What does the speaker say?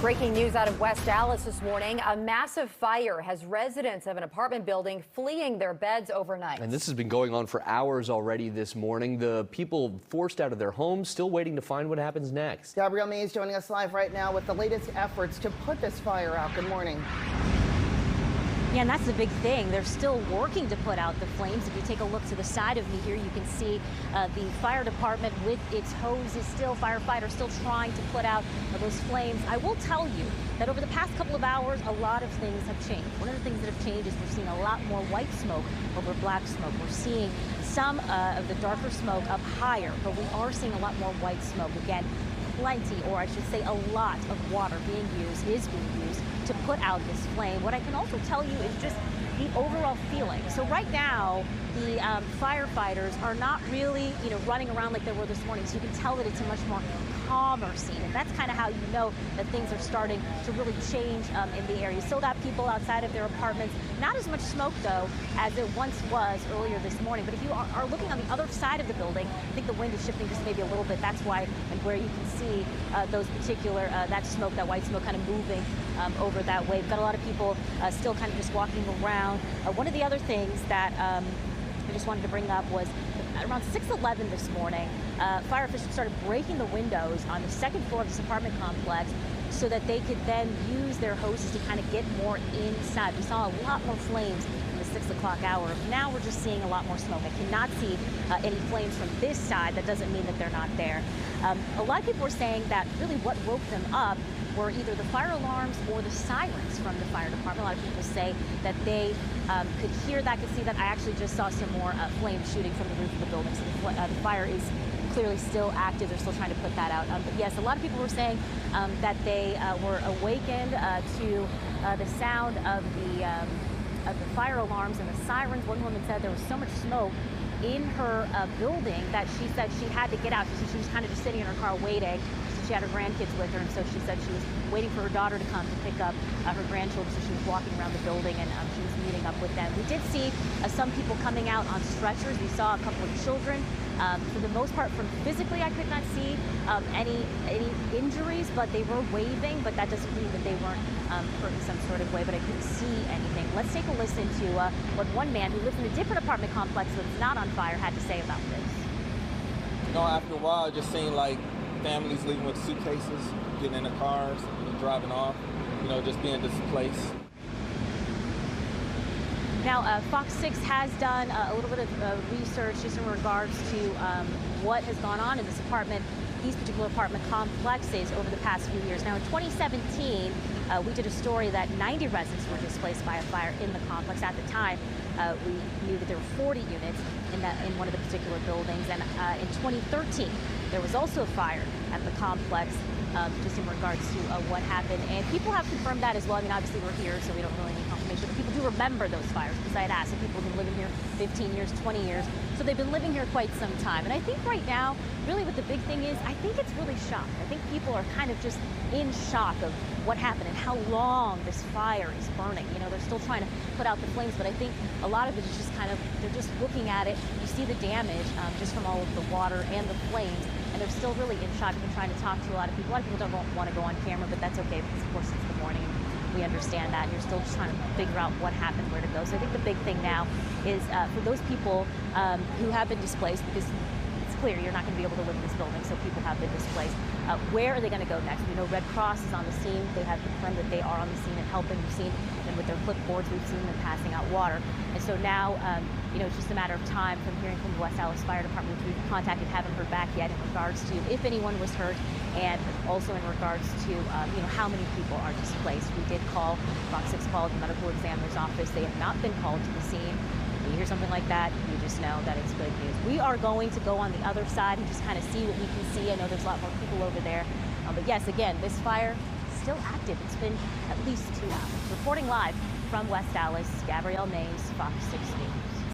Breaking news out of West Allis this morning. A massive fire has residents of an apartment building fleeing their beds overnight. And this has been going on for hours already this morning. The people forced out of their homes, still waiting to find what happens next. Gabrielle is joining us live right now with the latest efforts to put this fire out. Good morning. Yeah, and that's the big thing. They're still working to put out the flames. If you take a look to the side of me here, you can see the fire department with its hoses still, firefighters still trying to put out those flames. I will tell you that over the past couple of hours, a lot of things have changed. One of the things that have changed is we're seeing a lot more white smoke over black smoke. We're seeing some of the darker smoke up higher, but we are seeing a lot more white smoke. Again, plenty, or I should say a lot of water is being used to put out this flame. What I can also tell you is just the overall feeling. So right now, the firefighters are not really, running around like they were this morning. So you can tell that it's a much more calmer scene. And that's kind of how you know that things are starting to really change in the area. You still got people outside of their apartments. Not as much smoke, though, as it once was earlier this morning. But if you are looking on the other side of the building, I think the wind is shifting just maybe a little bit. That's why, and where you can see those particular, that smoke, that white smoke kind of moving over that way. We've got a lot of people still kind of just walking around. One of the other things that I just wanted to bring up was around 6:11 this morning, fire officials started breaking the windows on the second floor of this apartment complex so that they could then use their hoses to kind of get more inside. We saw a lot more flames in the 6 o'clock hour. Now we're just seeing a lot more smoke. I cannot see any flames from this side. That doesn't mean that they're not there. A lot of people were saying that really what woke them up were either the fire alarms or the sirens from the fire department. A lot of people say that they could hear that, could see that. I actually just saw some more flames shooting from the roof of the building. So the fire is clearly still active. They're still trying to put that out. But yes, a lot of people were saying that they were awakened to the sound of the fire alarms and the sirens. One woman said there was so much smoke in her building that she said she had to get out. She said she was kind of just sitting in her car waiting. She had her grandkids with her, and so she said she was waiting for her daughter to come to pick up her grandchildren, so she was walking around the building, and she was meeting up with them. We did see some people coming out on stretchers. We saw a couple of children. For the most part, from physically, I could not see any injuries, but they were waving, but that doesn't mean that they weren't hurt in some sort of way, but I couldn't see anything. Let's take a listen to what one man who lives in a different apartment complex that's not on fire had to say about this. After a while, it just seemed like families leaving with suitcases, getting in their cars, driving off, just being displaced. Now, Fox 6 has done a little bit of research just in regards to what has gone on in this apartment, these particular apartment complexes over the past few years. Now, in 2017, we did a story that 90 residents were displaced by a fire in the complex. At the time, we knew that there were 40 units in one of the particular buildings. And in 2013, there was also a fire at the complex, just in regards to what happened. And people have confirmed that as well. I mean, obviously we're here, so we don't really need confirmation, but people do remember those fires, because I had asked if people have been living here 15 years, 20 years. So they've been living here quite some time. And I think right now, really what the big thing is, I think it's really shock. I think people are kind of just in shock of what happened and how long this fire is burning. They're still trying to put out the flames, but I think a lot of it is just kind of, they're just looking at it. You see the damage just from all of the water and the flames, and they're still really in shock. I've been trying to talk to a lot of people. A lot of people don't want to go on camera, but that's okay, because of course it's the morning. We understand that, and you're still just trying to figure out what happened, where to go. So I think the big thing now is for those people who have been displaced, because it's clear you're not going to be able to live in this building, so people have been displaced. Where are they going to go next? We know Red Cross is on the scene. They have confirmed that they are on the scene and helping. We've seen them with their clipboards. We've seen them passing out water. And so now, it's just a matter of time from hearing from the West Allis Fire Department, which we've contacted, haven't heard back yet, in regards to if anyone was hurt, and also in regards to, how many people are displaced. We did call, Fox 6 called the medical examiner's office. They have not been called to the scene. When you hear something like that, you just know that it's good news. We are going to go on the other side and just kind of see what we can see. I know there's a lot more people over there. But yes, again, this fire is still active. It's been at least 2 hours. Reporting live from West Allis, Gabrielle, Fox 6 News.